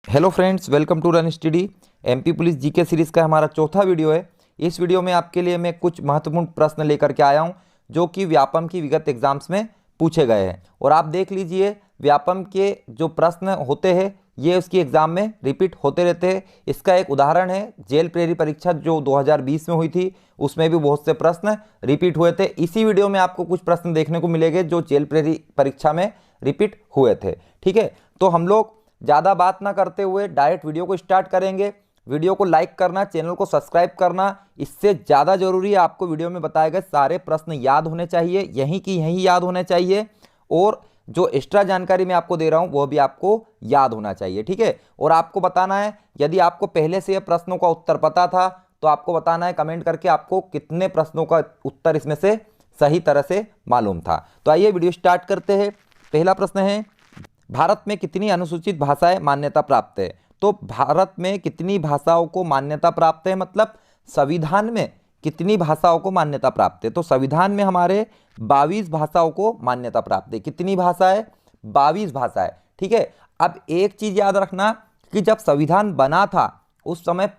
Hello friends, welcome to Run Study. MP police GK series का हमारा चौथा video है। इस वीडियो में आपके लिए मैं कुछ महत्वपूर्ण प्रश्न लेकर के आया हूं जो कि व्यापम की विगत एग्जाम्स में पूछे गए हैं। और आप देख लीजिए, व्यापम के जो प्रश्न होते हैं ये उसकी एग्ज़ाम में रिपीट होते रहते हैं। इसका एक उदाहरण है जेल प्रेरी परीक्षा जो 2020 में हुई थी, उसमें भी बहुत से प्रश्न रिपीट हुए थे। इसी वीडियो में आपको कुछ प्रश्न देखने को मिलेंगे जो जेल प्रेरी परीक्षा में रिपीट हुए थे। ठीक है, तो हम लोग ज़्यादा बात ना करते हुए डायरेक्ट वीडियो को स्टार्ट करेंगे। वीडियो को लाइक करना, चैनल को सब्सक्राइब करना इससे ज़्यादा जरूरी है। आपको वीडियो में बताए गए सारे प्रश्न याद होने चाहिए, यहीं की यहीं याद होने चाहिए, और जो एक्स्ट्रा जानकारी मैं आपको दे रहा हूं वो भी आपको याद होना चाहिए। ठीक है, और आपको बताना है यदि आपको पहले से ये प्रश्नों का उत्तर पता था तो आपको बताना है कमेंट करके आपको कितने प्रश्नों का उत्तर इसमें से सही तरह से मालूम था। तो आइए वीडियो स्टार्ट करते हैं। पहला प्रश्न है, भारत में कितनी अनुसूचित भाषाएं मान्यता प्राप्त है? तो भारत में कितनी भाषाओं को मान्यता प्राप्त है, मतलब संविधान में कितनी भाषाओं को मान्यता प्राप्त है? तो संविधान में हमारे 22 भाषाओं को मान्यता प्राप्त है। कितनी भाषाएं? 22 भाषाएं। ठीक है, अब एक चीज याद रखना कि जब संविधान बना था उस समय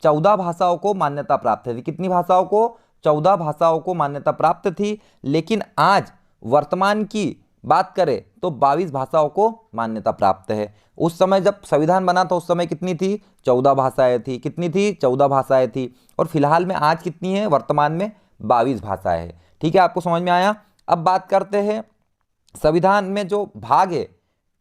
14 भाषाओं को मान्यता प्राप्त थी। कितनी भाषाओं को? 14 भाषाओं को मान्यता प्राप्त थी। लेकिन आज वर्तमान की बात करें तो 22 भाषाओं को मान्यता प्राप्त है। उस समय जब संविधान बना था उस समय कितनी थी? 14 भाषाएं थी। कितनी थी? 14 भाषाएं थी। और फिलहाल में आज कितनी है? वर्तमान में 22 भाषाएं हैं। ठीक है, आपको समझ में आया? अब बात करते हैं संविधान में जो भाग है,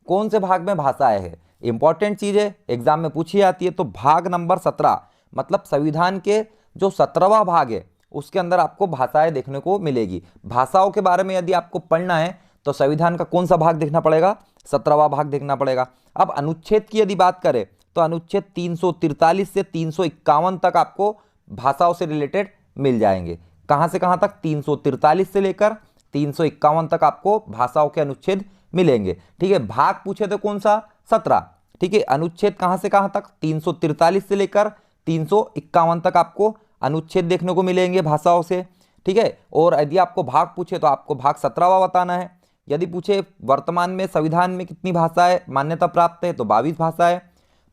कौन से भाग में भाषाएं है? इंपॉर्टेंट चीज है, एग्जाम में पूछी जाती है। तो भाग नंबर 17, मतलब संविधान के जो 17वां भाग है उसके अंदर आपको भाषाएं देखने को मिलेगी। भाषाओं के बारे में यदि आपको पढ़ना है तो संविधान का कौन सा भाग देखना पड़ेगा? 17वां भाग देखना पड़ेगा। अब अनुच्छेद की यदि बात करें तो अनुच्छेद 343 से 351 तक आपको भाषाओं से रिलेटेड मिल जाएंगे। कहां से कहां तक? 343 से लेकर 351 तक आपको भाषाओं के अनुच्छेद मिलेंगे। ठीक है, भाग पूछे तो कौन सा? 17। ठीक है, अनुच्छेद कहां से कहां तक? 343 से लेकर 351 तक आपको अनुच्छेद देखने को मिलेंगे भाषाओं से। ठीक है, और यदि आपको भाग पूछे तो आपको भाग 17वां बताना है। यदि पूछे वर्तमान में संविधान में कितनी भाषाएं मान्यता प्राप्त है तो 22 भाषाएं।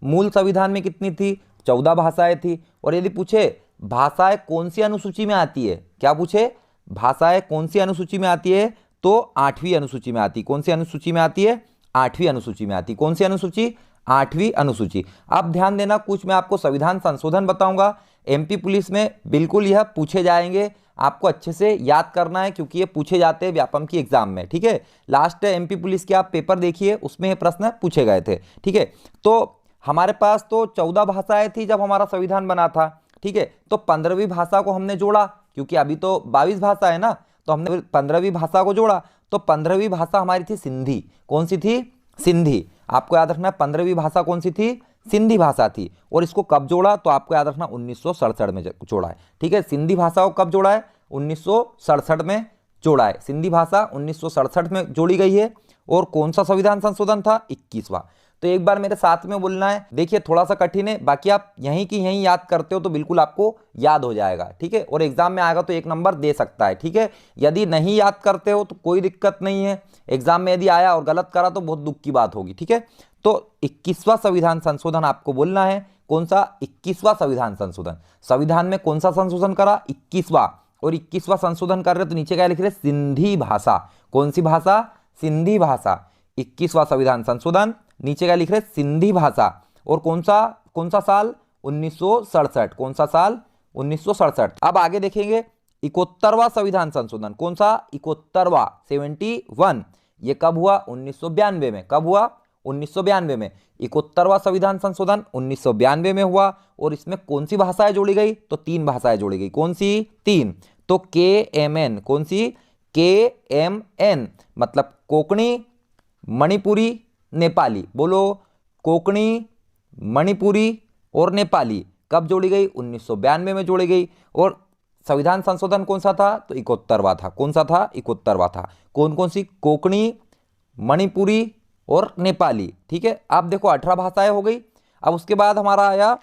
मूल संविधान में कितनी थी? 14 भाषाएं थी। और यदि पूछे भाषाएं कौन सी अनुसूची में आती है, क्या पूछे? भाषाएं कौन सी अनुसूची में आती है? तो 8वीं अनुसूची में आती। कौन सी अनुसूची में आती है? 8वीं अनुसूची में आती। कौन सी अनुसूची? 8वीं अनुसूची। अब ध्यान देना, कुछ मैं आपको संविधान संशोधन बताऊंगा। एमपी पुलिस में बिल्कुल यह पूछे जाएंगे, आपको अच्छे से याद करना है क्योंकि ये पूछे जाते हैं व्यापम की एग्जाम में। ठीक है, लास्ट एमपी पुलिस के आप पेपर देखिए, उसमें ये प्रश्न पूछे गए थे। ठीक है, तो हमारे पास तो 14 भाषाएं थी जब हमारा संविधान बना था। ठीक है, तो 15वीं भाषा को हमने जोड़ा, क्योंकि अभी तो 22 भाषा है ना, तो हमने 15वीं भाषा को जोड़ा। तो 15वीं भाषा हमारी थी सिंधी। कौन सी थी? सिंधी। आपको याद रखना है 15वीं भाषा कौन सी थी? सिंधी भाषा थी। और इसको कब जोड़ा? तो आपको याद रखना 1967 में जोड़ा है। ठीक है, सिंधी भाषा को कब जोड़ा है? 1967 में जोड़ा है। सिंधी भाषा 1967 में जोड़ी गई है। और कौन सा संविधान संशोधन था? 21वां। तो एक बार मेरे साथ में बोलना है। देखिए थोड़ा सा कठिन है, बाकी आप यहीं की यहीं याद करते हो तो बिल्कुल आपको याद हो जाएगा। ठीक है, और एग्जाम में आएगा तो 1 नंबर दे सकता है। ठीक है, यदि नहीं याद करते हो तो कोई दिक्कत नहीं है, एग्जाम में यदि आया और गलत करा तो बहुत दुख की बात होगी। ठीक है, तो 21वां संविधान संशोधन आपको बोलना है। कौन सा? 21वां संविधान संशोधन। संविधान में कौन सा संशोधन करा? 21वां। और 21वां संशोधन कर रहे तो नीचे क्या लिख रहे? सिंधी भाषा। कौन सी भाषा? सिंधी भाषा। 21वां संविधान संशोधन, नीचे क्या लिख रहे? सिंधी भाषा। और कौन सा साल? 1967। कौन सा साल? 1967। अब आगे देखेंगे 71वां संविधान संशोधन। कौन सा? 71वां, 71। ये कब हुआ? 1992 में। कब हुआ? 1992 में। 71वां संविधान संशोधन 1992 में हुआ। और इसमें कौन सी भाषाएं जोड़ी गई? तो 3 भाषाएं जोड़ी गई। कौन सी? 3। तो KMN। कौन सी? KMN, मतलब कोंकणी, मणिपुरी, नेपाली। बोलो, कोंकणी, मणिपुरी और नेपाली कब जोड़ी गई? 1992 में जोड़ी गई। और संविधान संशोधन कौन सा था? तो 71वां था। कौन सा था? 71वां था। कौन कौन सी? कोंकणी, मणिपुरी और नेपाली। ठीक है, आप देखो 18 भाषाएं हो गई। अब उसके बाद हमारा आया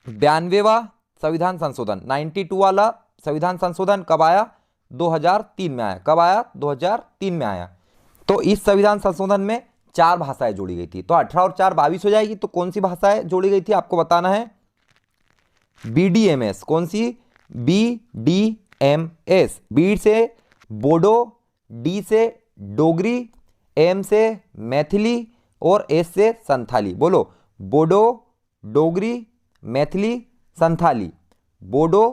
92वां संविधान संशोधन। 92 वाला संविधान संशोधन कब आया? 2003 में आया। कब आया? 2003 में आया। तो इस संविधान संशोधन में 4 भाषाएं जोड़ी गई थी। तो 18 और 4 22 हो जाएगी। तो कौन सी भाषाएं जोड़ी गई थी आपको बताना है। BDMS, कौन सी? BDMS। बी से बोडो, डी से डोगरी, एम से मैथिली और एस से संथाली। बोलो, बोडो, डोगरी, मैथिली, संथाली। बोडो,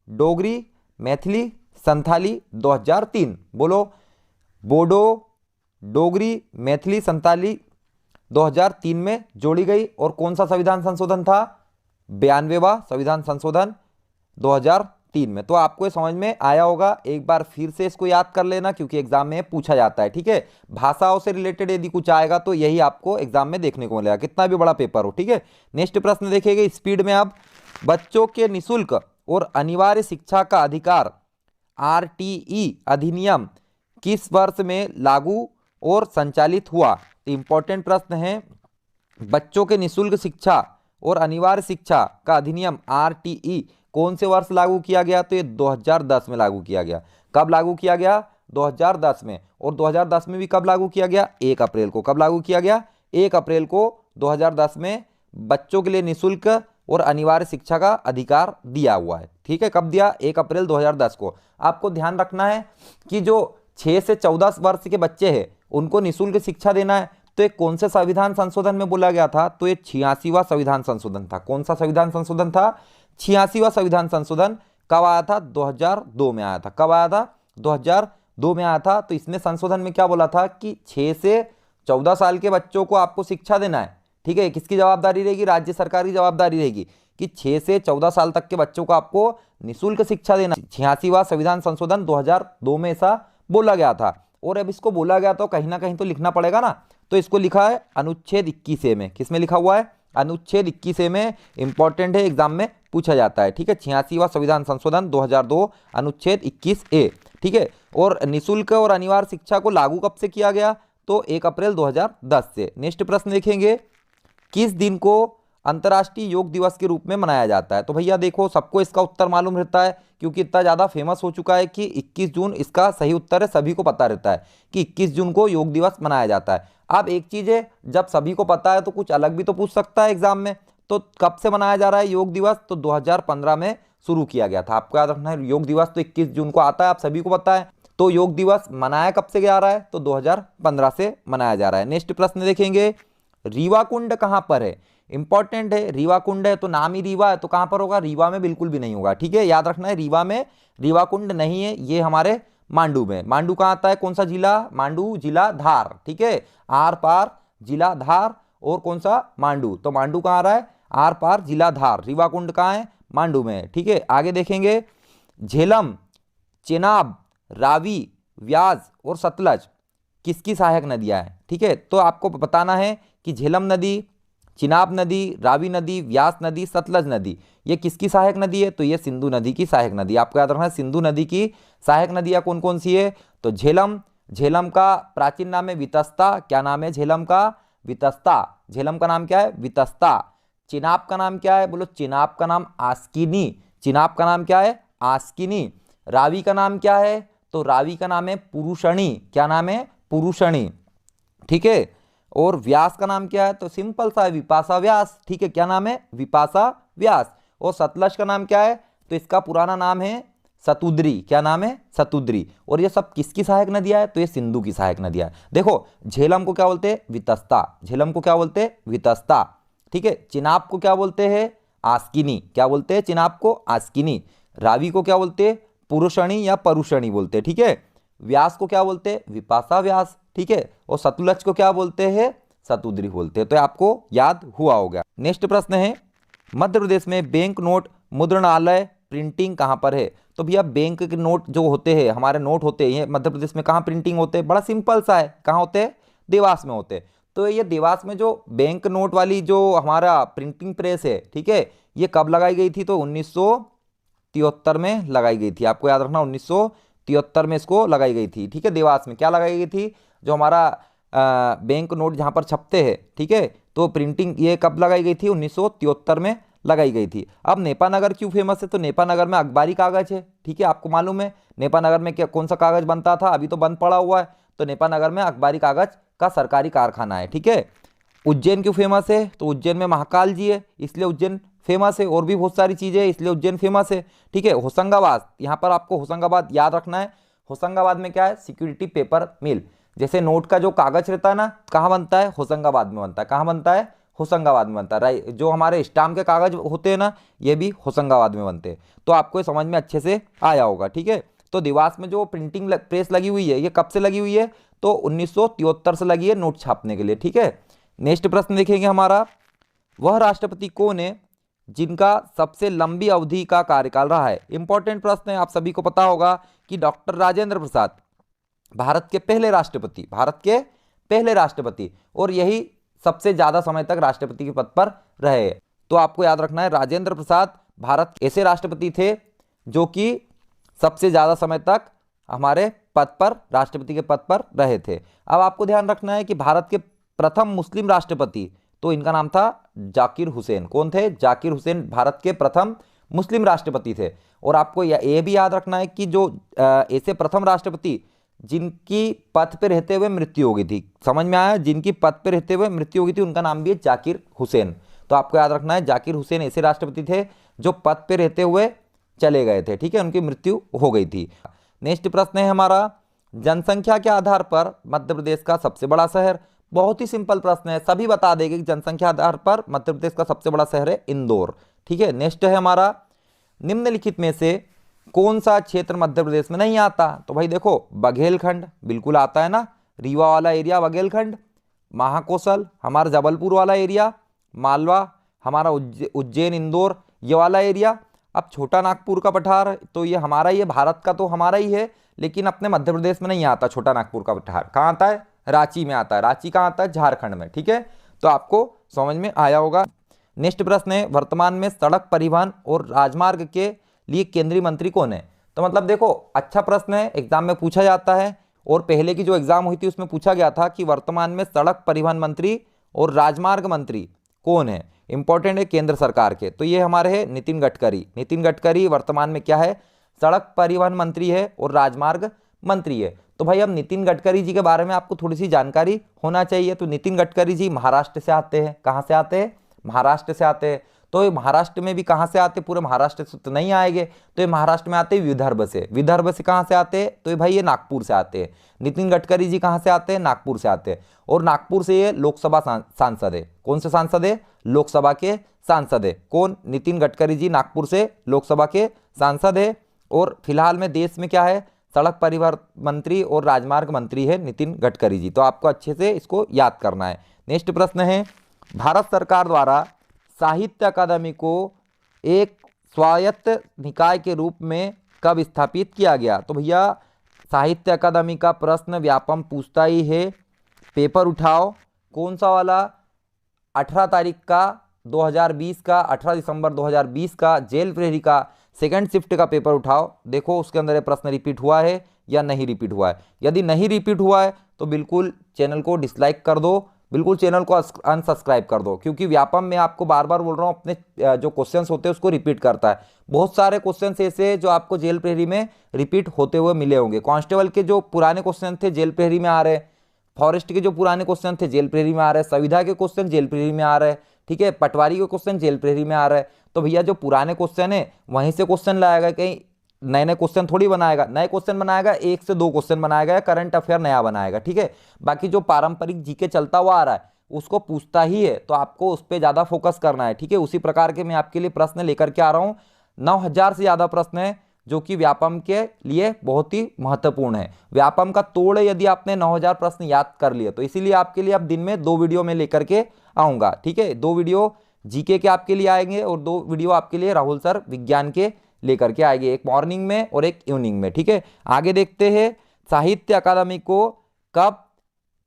डोगरी, मैथिली, संथाली 2003। बोलो, बोडो, डोगरी, मैथिली, संथाली 2003 में जोड़ी गई। और कौन सा संविधान संशोधन था? 92वां संविधान संशोधन 2003 में। तो आपको ये समझ में आया होगा। एक बार फिर से इसको याद कर लेना, क्योंकि एग्जाम में पूछा जाता है। ठीक है, भाषाओं से रिलेटेड यदि कुछ आएगा तो यही आपको एग्जाम में देखने को मिलेगा, कितना भी बड़ा पेपर हो। ठीक है, नेक्स्ट प्रश्न देखेंगे स्पीड में। अब बच्चों के निःशुल्क और अनिवार्य शिक्षा का अधिकार RTE अधिनियम किस वर्ष में लागू और संचालित हुआ? तो इंपॉर्टेंट प्रश्न है। बच्चों के निःशुल्क शिक्षा और अनिवार्य शिक्षा का अधिनियम RTE कौन से वर्ष लागू किया गया? तो ये 2010 में लागू किया गया। कब लागू किया गया? 2010 में। और 2010 में भी कब लागू किया गया? 1 अप्रैल को। कब लागू किया गया? 1 अप्रैल को 2010 में बच्चों के लिए निःशुल्क और अनिवार्य शिक्षा का अधिकार दिया हुआ है। ठीक है, कब दिया? 1 अप्रैल 2010 को। आपको ध्यान रखना है कि जो 6 से 14 वर्ष के बच्चे हैं उनको निःशुल्क शिक्षा देना है। तो ये कौन से संविधान संशोधन में बोला गया था? तो ये 86वां संविधान संशोधन था। कौन सा संविधान संशोधन था? 86वां संविधान संशोधन। कब आया था? 2002 में आया था। कब आया था? 2002 में आया था। तो इसमें संशोधन में क्या बोला था कि 6 से 14 साल के बच्चों को आपको शिक्षा देना है। ठीक है, किसकी जवाबदारी रहेगी? राज्य सरकार की जवाबदारी रहेगी कि 6 से 14 साल तक के बच्चों को आपको निःशुल्क शिक्षा देना। 86वां संविधान संशोधन 2002 में ऐसा बोला गया था। और अब इसको बोला गया तो कहीं ना कहीं तो लिखना पड़ेगा ना। तो इसको लिखा है अनुच्छेद 21A में। किस में लिखा हुआ है? अनुच्छेद 21A में। इंपॉर्टेंट है, एग्जाम में पूछा जाता है। ठीक है, 86वां संविधान संशोधन 2002 अनुच्छेद 21A। ठीक है, और निःशुल्क और अनिवार्य शिक्षा को लागू कब से किया गया? तो 1 अप्रैल 2010 से। नेक्स्ट प्रश्न देखेंगे, किस दिन को अंतर्राष्ट्रीय योग दिवस के रूप में मनाया जाता है? तो भैया देखो, सबको इसका उत्तर मालूम रहता है, क्योंकि इतना ज़्यादा फेमस हो चुका है कि 21 जून इसका सही उत्तर है। सभी को पता रहता है कि 21 जून को योग दिवस मनाया जाता है। अब एक चीज़ है, जब सभी को पता है तो कुछ अलग भी तो पूछ सकता है एग्जाम में। तो कब से मनाया जा रहा है योग दिवस? तो 2015 में शुरू किया गया था। आपको याद रखना है, योग दिवस तो 21 जून को आता है, आप सभी को पता है। तो योग दिवस मनाया कब से जा रहा है? तो 2015 से मनाया जा रहा है। नेक्स्ट प्रश्न देखेंगे, रीवा कुंड कहाँ पर है? इंपॉर्टेंट है, रीवा कुंड है तो नाम ही रीवा है, तो कहां पर होगा? रीवा में बिल्कुल भी नहीं होगा। ठीक है, याद रखना है, रीवा में रीवा कुंड नहीं है, ये हमारे मांडू में। मांडू कहां आता है? कौन सा जिला? मांडू जिला धार। ठीक है, आर पार जिला धार। और कौन सा? मांडू। तो मांडू कहां आ रहा है? आर पार जिला धार। रीवा कुंड कहां है? मांडू में। ठीक है, आगे देखेंगे, झेलम, चेनाब, रावी, व्यास और सतलज किसकी सहायक नदियां हैं? ठीक है, तो आपको बताना है कि झेलम नदी, चिनाब नदी, रावी नदी, व्यास नदी, सतलज नदी ये किसकी सहायक नदी है? तो ये सिंधु नदी की सहायक नदी। आपको याद रखना है, सिंधु नदी की सहायक नदियां कौन कौन सी है? तो झेलम, झेलम का प्राचीन नाम है वितस्ता। क्या नाम है झेलम का? वितस्ता। झेलम का नाम क्या है? वितस्ता। चिनाब का नाम क्या है? बोलो, चिनाब का नाम आस्किनी। चिनाब का नाम क्या है? आस्किनी। रावी का नाम क्या है? तो रावी का नाम है पुरुषणी। क्या नाम है? पुरुषणी। ठीक है, और व्यास का नाम क्या है? तो सिंपल सा है, विपाशा व्यास। ठीक है, क्या नाम है? विपाशा व्यास। और सतलज का नाम क्या है? तो इसका पुराना नाम है सतुद्री। क्या नाम है? सतुद्री। और ये सब किसकी सहायक नदियां है? तो ये सिंधु की सहायक नदियां है। देखो, झेलम को क्या बोलते हैं? वितस्ता। झेलम को क्या बोलते हैं? वितस्ता। ठीक है, चिनाब को क्या बोलते हैं? आस्किनी। क्या बोलते हैं चिनाब को? आस्किनी। रावी को क्या बोलते हैं? पुरुषणी या परुषणी बोलते हैं। ठीक है, व्यास को क्या बोलते हैं? विपाशा व्यास। ठीक है, और सतलज को क्या बोलते हैं? सतुद्री बोलते हैं। तो आपको याद हुआ होगा। नेक्स्ट प्रश्न है, मध्य प्रदेश में बैंक नोट मुद्रणालय प्रिंटिंग कहां पर है? तो भैया बैंक के नोट जो होते हैं, हमारे नोट होते हैं, मध्य प्रदेश में कहां प्रिंटिंग होते हैं? बड़ा सिंपल सा है, कहां होते हैं? देवास में होते हैं। तो ये देवास में जो बैंक नोट वाली जो हमारा प्रिंटिंग प्रेस है, ठीक है, ये कब लगाई गई थी? तो 1973 में लगाई गई थी। आपको याद रखना, 1973 में इसको लगाई गई थी। ठीक है, देवास में क्या लगाई गई थी? जो हमारा बैंक नोट जहां पर छपते हैं, ठीक है, तो प्रिंटिंग ये कब लगाई गई थी? 1973 में लगाई गई थी। अब नेपानगर क्यों फेमस है? तो नेपानगर में अखबारी कागज है। ठीक है, आपको मालूम है नेपानगर में क्या कौन सा कागज बनता था? अभी तो बंद पड़ा हुआ है। तो नेपानगर में अखबारी कागज का सरकारी कारखाना है। ठीक है, उज्जैन क्यों फेमस है? तो उज्जैन में महाकाल जी है इसलिए उज्जैन फेमस है, और भी बहुत सारी चीजें हैं इसलिए उज्जैन फेमस है। ठीक है, होशंगाबाद, यहाँ पर आपको होशंगाबाद याद रखना है। होशंगाबाद में क्या है? सिक्योरिटी पेपर मिल। जैसे नोट का जो कागज रहता है ना, कहाँ बनता है? होशंगाबाद में बनता है। कहाँ बनता है? होशंगाबाद में बनता है। जो हमारे स्टाम्प के कागज होते हैं ना, ये भी होशंगाबाद में बनते हैं। तो आपको ये समझ में अच्छे से आया होगा। ठीक है, तो देवास में जो प्रिंटिंग प्रेस लगी हुई है, ये कब से लगी हुई है? तो 1973 से लगी है नोट छापने के लिए। ठीक है, नेक्स्ट प्रश्न देखेंगे हमारा, वह राष्ट्रपति कौन है जिनका सबसे लंबी अवधि का कार्यकाल रहा है? इंपॉर्टेंट प्रश्न है, आप सभी को पता होगा कि डॉक्टर राजेंद्र प्रसाद भारत के पहले राष्ट्रपति, भारत के पहले राष्ट्रपति, और यही सबसे ज्यादा समय तक राष्ट्रपति के पद पर रहे। तो आपको याद रखना है, राजेंद्र प्रसाद भारत ऐसे राष्ट्रपति थे जो कि सबसे ज्यादा समय तक हमारे पद पर, राष्ट्रपति के पद पर रहे थे। अब आपको ध्यान रखना है कि भारत के प्रथम मुस्लिम राष्ट्रपति, तो इनका नाम था जाकिर हुसैन। कौन थे? जाकिर हुसैन भारत के प्रथम मुस्लिम राष्ट्रपति थे। और आपको यह भी याद रखना है कि जो ऐसे प्रथम राष्ट्रपति जिनकी पद पे रहते हुए मृत्यु हो गई थी, समझ में आया? जिनकी पद पे रहते हुए मृत्यु हो गई थी उनका नाम भी है जाकिर हुसैन। तो आपको याद रखना है, जाकिर हुसैन ऐसे राष्ट्रपति थे जो पद पे रहते हुए चले गए थे। ठीक है, उनकी मृत्यु हो गई थी। नेक्स्ट प्रश्न है हमारा, जनसंख्या के आधार पर मध्य प्रदेश का सबसे बड़ा शहर? बहुत ही सिंपल प्रश्न है, सभी बता देंगे कि जनसंख्या आधार पर मध्य प्रदेश का सबसे बड़ा शहर है इंदौर। ठीक है, नेक्स्ट है हमारा, निम्नलिखित में से कौन सा क्षेत्र मध्य प्रदेश में नहीं आता? तो भाई देखो, बघेलखंड बिल्कुल आता है ना, रीवा वाला एरिया बघेलखंड, महाकौशल हमारा जबलपुर वाला एरिया, मालवा हमारा उज्जैन इंदौर ये वाला एरिया। अब छोटा नागपुर का पठार तो ये हमारा ही है, भारत का तो हमारा ही है, लेकिन अपने मध्य प्रदेश में नहीं आता छोटा नागपुर का पठार। कहाँ आता है? रांची में आता है। रांची कहाँ आता है? झारखंड में। ठीक है, तो आपको समझ में आया होगा। नेक्स्ट प्रश्न है, वर्तमान में सड़क परिवहन और राजमार्ग के लिए केंद्रीय मंत्री कौन है? तो मतलब देखो, अच्छा प्रश्न है, एग्जाम में पूछा जाता है, और पहले की जो एग्जाम हुई थी उसमें पूछा गया था कि वर्तमान में सड़क परिवहन मंत्री और राजमार्ग मंत्री कौन है। इंपॉर्टेंट है, केंद्र सरकार के। तो ये हमारे है नितिन गडकरी। नितिन गडकरी वर्तमान में क्या है? सड़क परिवहन मंत्री है और राजमार्ग मंत्री है। तो भाई अब नितिन गडकरी जी के बारे में आपको थोड़ी सी जानकारी होना चाहिए। तो नितिन गडकरी जी महाराष्ट्र से आते हैं। कहाँ से आते हैं? महाराष्ट्र से आते हैं। तो ये महाराष्ट्र में भी कहाँ से आते? पूरे महाराष्ट्र से तो नहीं आएंगे, तो ये महाराष्ट्र में आते हैं विदर्भ से। विदर्भ से कहाँ से आते हैं? तो ये भाई ये नागपुर से आते हैं। नितिन गडकरी जी कहाँ से आते हैं? नागपुर से आते हैं, और नागपुर से ये लोकसभा सांसद है। कौन से सांसद है? लोकसभा के सांसद है। कौन? नितिन गडकरी जी नागपुर से लोकसभा के सांसद है। और फिलहाल में देश में क्या है? सड़क परिवहन मंत्री और राजमार्ग मंत्री है नितिन गडकरी जी। तो आपको अच्छे से इसको याद करना है। नेक्स्ट प्रश्न है, भारत सरकार द्वारा साहित्य अकादमी को एक स्वायत्त निकाय के रूप में कब स्थापित किया गया? तो भैया साहित्य अकादमी का प्रश्न व्यापम पूछता ही है, पेपर उठाओ। कौन सा वाला? 18 तारीख का 2020 का, 18 दिसंबर 2020 का जेल प्रहरी का सेकंड शिफ्ट का पेपर उठाओ। देखो उसके अंदर ये प्रश्न रिपीट हुआ है या नहीं रिपीट हुआ है। यदि नहीं रिपीट हुआ है तो बिल्कुल चैनल को डिसलाइक कर दो, बिल्कुल चैनल को अनसब्सक्राइब कर दो, क्योंकि व्यापम में आपको बार बार बोल रहा हूँ अपने जो क्वेश्चंस होते हैं उसको रिपीट करता है। बहुत सारे क्वेश्चंस ऐसे जो आपको जेल प्रहरी में रिपीट होते हुए मिले होंगे। कांस्टेबल के जो पुराने क्वेश्चन थे जेल प्रहरी में आ रहे, फॉरेस्ट के जो पुराने क्वेश्चन थे जेल प्रहरी में आ रहे, संविधा के क्वेश्चन जेल प्रहरी में आ रहे, ठीक है, पटवारी के क्वेश्चन जेल प्रहरी में आ रहे। तो भैया जो पुराने क्वेश्चन है वहीं से क्वेश्चन लाएगा, कहीं नए नए क्वेश्चन थोड़ी बनाएगा। नए क्वेश्चन बनाएगा, 1 से 2 क्वेश्चन बनाएगा या करंट अफेयर नया बनाएगा। ठीक है, बाकी जो पारंपरिक जीके चलता हुआ आ रहा है उसको पूछता ही है, तो आपको उस पर ज्यादा फोकस करना है। ठीक है, उसी प्रकार के मैं आपके लिए प्रश्न लेकर के आ रहा हूँ। 9000 से ज्यादा प्रश्न है जो कि व्यापम के लिए बहुत ही महत्वपूर्ण है। व्यापम का तोड़ यदि आपने 9000 प्रश्न याद कर लिए तो इसीलिए आपके लिए अब दिन में 2 वीडियो में लेकर के आऊंगा। ठीक है, 2 वीडियो जीके के आपके लिए आएंगे और 2 वीडियो आपके लिए राहुल सर विज्ञान के लेकर के आएंगे, एक मॉर्निंग में और एक इवनिंग में। ठीक है, आगे देखते हैं, साहित्य अकादमी को कब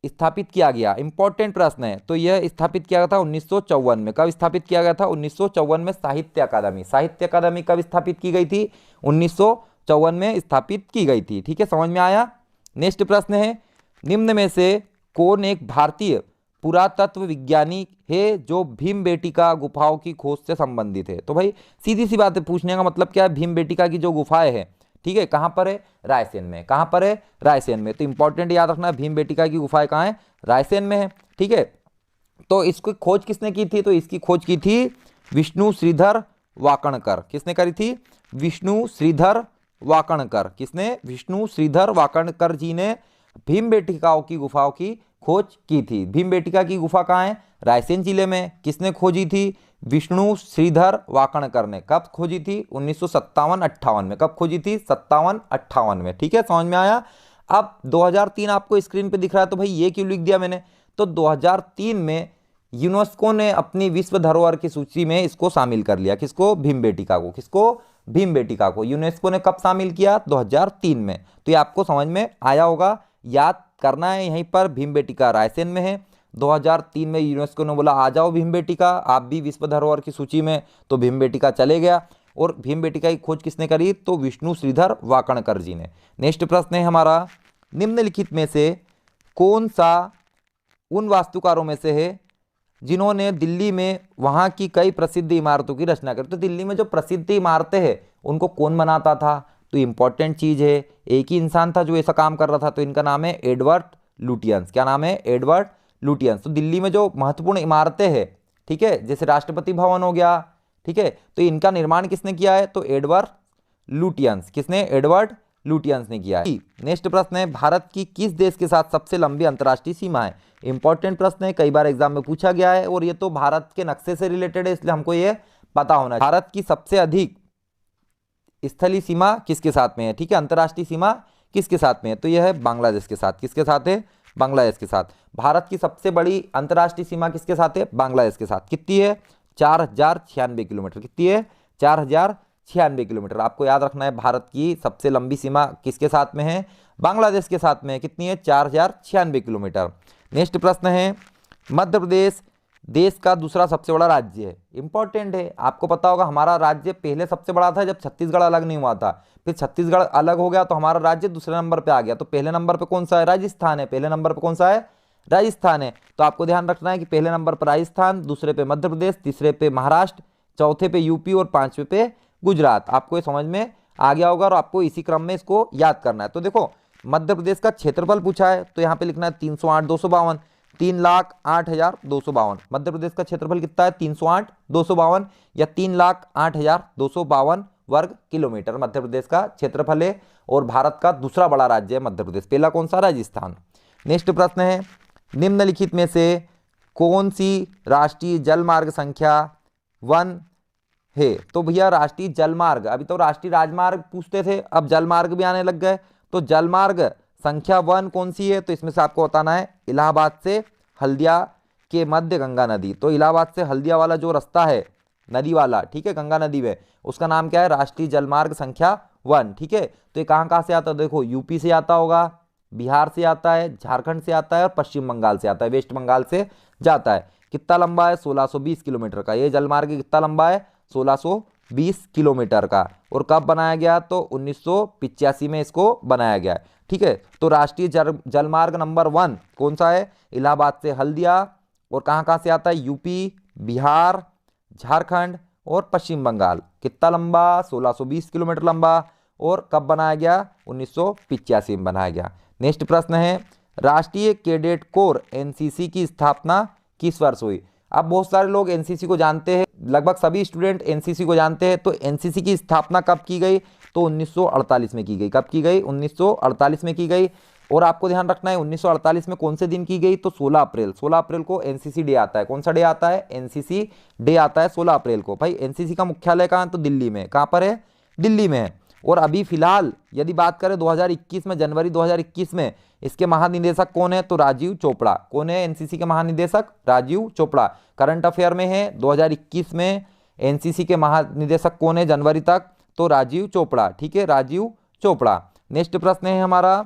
स्थापित किया गया? इंपॉर्टेंट प्रश्न है। तो यह स्थापित किया गया था 1954 में। कब स्थापित किया गया था? 1954 में साहित्य अकादमी। साहित्य अकादमी कब स्थापित की गई थी? 1954 में स्थापित की गई थी। ठीक है, समझ में आया। नेक्स्ट प्रश्न है, निम्न में से कौन एक भारतीय पुरातत्व विज्ञानी है जो भीमबेटका गुफाओं की खोज से संबंधित है? तो भाई सीधी सी बात है, पूछने का मतलब क्या है, भीमबेटका की जो गुफाएं है, ठीक है, कहाँ पर है, रायसेन में। कहाँ पर है, रायसेन में। तो इंपॉर्टेंट याद रखना, भीमबेटका की गुफाएं कहाँ है, रायसेन में है। ठीक है, तो इसकी खोज किसने की थी, तो इसकी खोज की थी विष्णु श्रीधर वाकणकर। किसने करी थी, विष्णु श्रीधर वाकणकर। किसने, विष्णु श्रीधर वाकणकर जी ने भीमबेटकाओं की गुफाओं की खोज की थी। भीमबेटका की गुफा कहाँ है, रायसेन जिले में। किसने खोजी थी, विष्णु श्रीधर वाकणकर ने। कब खोजी थी, 1957-58 में। कब खोजी थी, 57-58 में। ठीक है, समझ में आया। अब 2003 आपको स्क्रीन पे दिख रहा है, तो भाई ये क्यों लिख दिया मैंने, तो 2003 में यूनेस्को ने अपनी विश्व धरोहर की सूची में इसको शामिल कर लिया। किसको, भीमबेटका को। किसको, भीमबेटका को यूनेस्को ने कब शामिल किया, 2003 में। तो ये आपको समझ में आया होगा, याद करना है यहीं पर। भीमबेटका रायसेन में है। 2003 में यूनेस्को ने बोला आ जाओ भीमबेटका, आप भी विश्व धरोहर की सूची में, तो भीमबेटका चले गया। और भीमबेटका की खोज किसने करी, तो विष्णु श्रीधर वाकणकर जी ने। नेक्स्ट प्रश्न है हमारा, निम्नलिखित में से कौन सा उन वास्तुकारों में से है जिन्होंने दिल्ली में वहाँ की कई प्रसिद्ध इमारतों की रचना करी। तो दिल्ली में जो प्रसिद्ध इमारतें हैं उनको कौन बनाता था, तो इंपॉर्टेंट चीज़ है, एक ही इंसान था जो ऐसा काम कर रहा था। तो इनका नाम है एडवर्ड लुटियंस। क्या नाम है, एडवर्ड लुटियंस। तो दिल्ली में जो महत्वपूर्ण इमारतें हैं, ठीक है, जैसे राष्ट्रपति भवन हो गया, ठीक है, तो इनका निर्माण किसने किया है, तो एडवर्ड लुटियंस। किसने, एडवर्ड लुटियंस ने किया है। नेक्स्ट प्रश्न है, भारत की किस देश के साथ सबसे लंबी अंतर्राष्ट्रीय सीमा है। इंपॉर्टेंट प्रश्न है, कई बार एग्जाम में पूछा गया है, और ये तो भारत के नक्शे से रिलेटेड है, इसलिए हमको ये पता होना चाहिए। भारत की सबसे अधिक स्थलीय सीमा किसके साथ में है, ठीक है, अंतर्राष्ट्रीय सीमा किसके साथ में है, तो यह है बांग्लादेश के साथ। किसके साथ है, बांग्लादेश के साथ। भारत की सबसे बड़ी अंतर्राष्ट्रीय सीमा किसके साथ है, बांग्लादेश के साथ। कितनी है, 4096 किलोमीटर। कितनी है, 4096 किलोमीटर। आपको याद रखना है, भारत की सबसे लंबी सीमा किसके साथ में है, बांग्लादेश के साथ में है। कितनी है, 4096 किलोमीटर। नेक्स्ट प्रश्न है, मध्य प्रदेश देश का दूसरा सबसे बड़ा राज्य है। इंपॉर्टेंट है, आपको पता होगा हमारा राज्य पहले सबसे बड़ा था जब छत्तीसगढ़ अलग नहीं हुआ था, फिर छत्तीसगढ़ अलग हो गया तो हमारा राज्य दूसरे नंबर पे आ गया। तो पहले नंबर पे कौन सा है, राजस्थान है। पहले नंबर पे कौन सा है, राजस्थान है। तो आपको ध्यान रखना है कि पहले नंबर पर राजस्थान, दूसरे पे मध्य प्रदेश, तीसरे पे महाराष्ट्र, चौथे पे यूपी और पांचवे पे गुजरात। आपको ये समझ में आ गया होगा और आपको इसी क्रम में इसको याद करना है। तो देखो, मध्य प्रदेश का क्षेत्रफल पूछा है तो यहाँ पे लिखना है 308,252, 3,08,252। मध्य प्रदेश का क्षेत्रफल कितना है, 308,252 या 3,08,252 वर्ग किलोमीटर मध्य प्रदेश का क्षेत्रफल है। और भारत का दूसरा बड़ा राज्य है मध्य प्रदेश, पहला कौन सा, राजस्थान। नेक्स्ट प्रश्न है, निम्नलिखित में से कौन सी राष्ट्रीय जलमार्ग संख्या 1 है। तो भैया राष्ट्रीय जलमार्ग, अभी तो राष्ट्रीय राजमार्ग पूछते थे, अब जलमार्ग भी आने लग गए। तो जलमार्ग संख्या 1 कौन सी है, तो इसमें से आपको बताना है इलाहाबाद से हल्दिया के मध्य गंगा नदी। तो इलाहाबाद से हल्दिया वाला जो रास्ता है नदी वाला, ठीक है, गंगा नदी में, उसका नाम क्या है, राष्ट्रीय जलमार्ग संख्या 1। ठीक है, तो ये कहाँ से आता है, देखो यूपी से आता होगा, बिहार से आता है, झारखंड से आता है और पश्चिम बंगाल से आता है, वेस्ट बंगाल से जाता है। कितना लंबा है, 1620 किलोमीटर का। ये जलमार्ग कितना लंबा है, 1620 किलोमीटर का। और कब बनाया गया, तो 1985 में इसको बनाया गया है। ठीक है, तो राष्ट्रीय जलमार्ग नंबर 1 कौन सा है, इलाहाबाद से हल्दिया, और कहाँ से आता है, यूपी, बिहार, झारखंड और पश्चिम बंगाल। कितना लंबा, 1620 किलोमीटर लंबा। और कब बनाया गया, 1985 में बनाया गया। नेक्स्ट प्रश्न है, राष्ट्रीय कैडेट कोर एनसीसी की स्थापना किस वर्ष हुई। अब बहुत सारे लोग एनसीसी को जानते हैं, लगभग सभी स्टूडेंट एनसीसी को जानते हैं। तो एनसीसी की स्थापना कब की गई, तो 1948 में की गई। कब की गई, 1948 में की गई। और आपको ध्यान रखना है 1948 में कौन से दिन की गई, तो 16 अप्रैल। 16 अप्रैल को एनसीसी डे आता है। कौन सा डे आता है, एनसीसी डे आता है 16 अप्रैल को। भाई एनसीसी का मुख्यालय कहाँ है, तो दिल्ली में। कहाँ पर है, दिल्ली में है। और अभी फिलहाल यदि बात करें 2021 में, जनवरी 2021 में इसके महानिदेशक कौन है, तो राजीव चोपड़ा। कौन है एनसीसी के महानिदेशक, राजीव चोपड़ा। करंट अफेयर में है 2021 में एनसीसी के महानिदेशक कौन है जनवरी तक, तो राजीव चोपड़ा। ठीक है, राजीव चोपड़ा। नेक्स्ट प्रश्न है हमारा,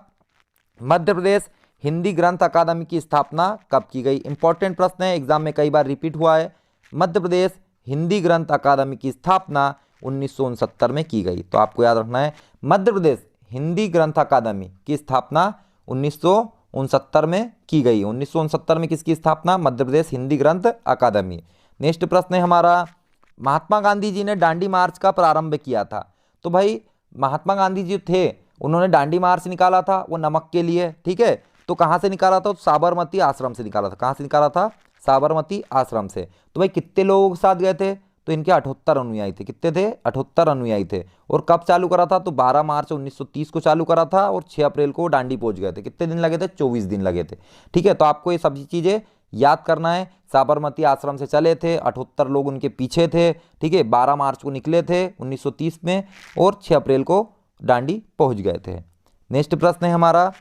मध्य प्रदेश हिंदी ग्रंथ अकादमी की स्थापना कब की गई। इंपॉर्टेंट प्रश्न है, एग्जाम में कई बार रिपीट हुआ है। मध्य प्रदेश हिंदी ग्रंथ अकादमी की स्थापना 1969 में की गई। तो आपको याद रखना है, मध्य प्रदेश हिंदी ग्रंथ अकादमी की स्थापना 1969 में की गई। 1969 में किसकी स्थापना, मध्य प्रदेश हिंदी ग्रंथ अकादमी। नेक्स्ट प्रश्न है हमारा, महात्मा गांधी जी ने दांडी मार्च का प्रारंभ किया था। तो भाई महात्मा गांधी जी थे उन्होंने दांडी मार्च निकाला था वो नमक के लिए, ठीक है। तो कहाँ से निकाला था? साबरमती आश्रम से निकाला था। कहाँ से निकाला था? साबरमती आश्रम से। तो भाई कितने लोगों के साथ गए थे? तो इनके 78 अनुयायी थे। कितने थे? 78 अनुयायी थे। और कब चालू करा था? तो 12 मार्च 1930 को चालू करा था और 6 अप्रैल को दांडी पहुंच गए थे। कितने दिन लगे थे? 24 दिन लगे थे, ठीक है। तो आपको ये सभी चीजें याद करना है। साबरमती आश्रम से चले थे, 78 लोग उनके पीछे थे, ठीक है। 12 मार्च को निकले थे 1930 में और 6 अप्रैल को दांडी पहुंच गए थे। नेक्स्ट प्रश्न है हमारा,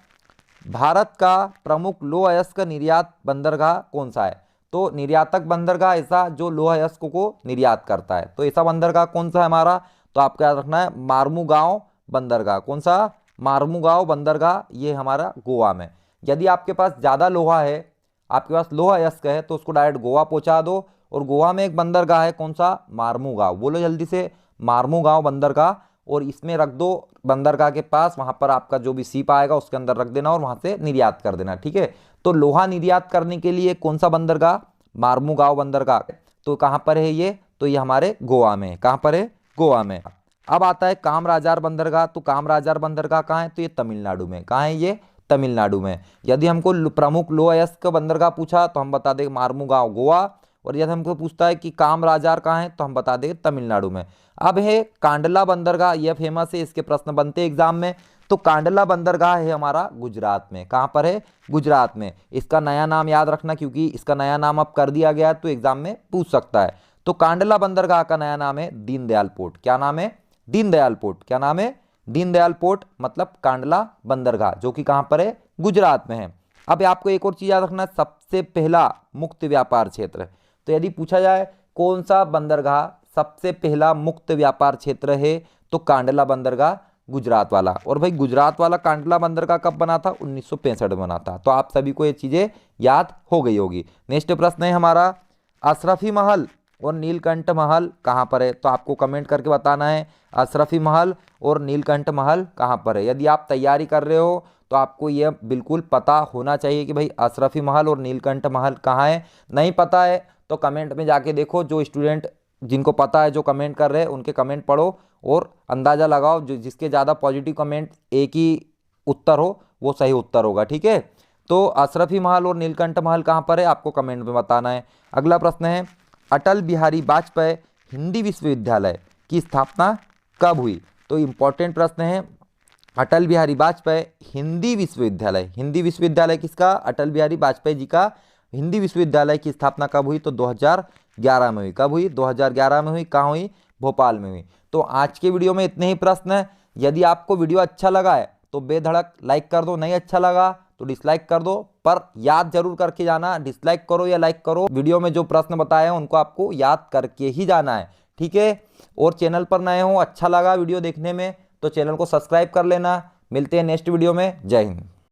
भारत का प्रमुख लौह अयस्क निर्यात बंदरगाह कौन सा है? तो निर्यातक बंदरगाह ऐसा जो लौह अयस्क को निर्यात करता है, तो ऐसा बंदरगाह कौन सा है हमारा? तो आपको याद रखना है मार्मुगांव बंदरगाह। कौन सा? मार्मुगांव बंदरगाह, ये हमारा गोवा में। यदि आपके पास ज़्यादा लोहा है, आपके पास लोहा अयस्क है, तो उसको डायरेक्ट गोवा पहुंचा दो। और गोवा में एक बंदरगाह है, कौन सा? मार्मुगांव। बोलो जल्दी से, मार्मुगांव बंदरगाह। और इसमें रख दो बंदरगाह के पास, वहां पर आपका जो भी सीप आएगा उसके अंदर रख देना और वहां से निर्यात कर देना, ठीक है। तो लोहा निर्यात करने के लिए कौन सा बंदरगाह? मार्मुगांव बंदरगाह। तो कहां पर है ये? तो ये हमारे गोवा में। कहां पर है? गोवा में। अब आता है कामराजार बंदरगाह। तो कामराजार बंदरगाह कहाँ है? तो ये तमिलनाडु में। कहाँ है ये? तमिलनाडु में। यदि हमको प्रमुख लौह अयस्क बंदरगाह पूछा तो हम बता देंगे मार्मुगांव गोवा। और यदि हमको पूछता है कि कामराजार कहाँ है तो हम बता देंगे तमिलनाडु में। अब है कांडला बंदरगाह, यह फेमस है, इसके प्रश्न बनते हैं एग्जाम में। तो कांडला बंदरगाह है हमारा गुजरात में। कहाँ पर है? गुजरात में। इसका नया नाम याद रखना, क्योंकि इसका नया नाम अब कर दिया गया है तो एग्जाम में पूछ सकता है। तो कांडला बंदरगाह का नया नाम है दीनदयाल पोर्ट। क्या नाम है? दीनदयाल पोर्ट। क्या नाम है? दीनदयाल पोर्ट, मतलब कांडला बंदरगाह, जो कि कहां पर है? गुजरात में है। अब आपको एक और चीज याद रखना, सबसे पहला मुक्त व्यापार क्षेत्र। तो यदि पूछा जाए कौन सा बंदरगाह सबसे पहला मुक्त व्यापार क्षेत्र है, तो कांडला बंदरगाह गुजरात वाला। और भाई गुजरात वाला कांडला बंदरगाह कब बना था? 1965 में बना था। तो आप सभी को ये चीजें याद हो गई होगी। नेक्स्ट प्रश्न है हमारा, अशरफी महल और नीलकंठ महल कहाँ पर है? तो आपको कमेंट करके बताना है अशरफी महल और नीलकंठ महल कहाँ पर है। यदि आप तैयारी कर रहे हो तो आपको यह बिल्कुल पता होना चाहिए कि भाई अशरफी महल और नीलकंठ महल कहाँ है। नहीं पता है तो कमेंट में जाके देखो, जो स्टूडेंट जिनको पता है, जो कमेंट कर रहे हैं उनके कमेंट पढ़ो और अंदाज़ा लगाओ, जो जिसके ज़्यादा पॉजिटिव कमेंट एक ही उत्तर हो वो सही उत्तर होगा, ठीक है। तो अशरफी महल और नीलकंठ महल कहाँ पर है आपको कमेंट में बताना है। अगला प्रश्न है, अटल बिहारी वाजपेयी हिंदी विश्वविद्यालय की स्थापना कब हुई? तो इंपॉर्टेंट प्रश्न है, अटल बिहारी वाजपेयी हिंदी विश्वविद्यालय। हिंदी विश्वविद्यालय किसका? अटल बिहारी वाजपेयी जी का हिंदी विश्वविद्यालय की स्थापना कब हुई? तो 2011 में हुई। कब हुई? 2011 में हुई। कहाँ हुई? भोपाल में हुई। तो आज के वीडियो में इतने ही प्रश्न हैं। यदि आपको वीडियो अच्छा लगा है तो बेधड़क लाइक कर दो, नहीं अच्छा लगा तो डिसलाइक कर दो, पर याद जरूर करके जाना, डिसलाइक करो या लाइक करो, वीडियो में जो प्रश्न बताए हैं उनको आपको याद करके ही जाना है, ठीक है। और चैनल पर नए हो, अच्छा लगा वीडियो देखने में तो चैनल को सब्सक्राइब कर लेना। मिलते हैं नेक्स्ट वीडियो में। जय हिंद।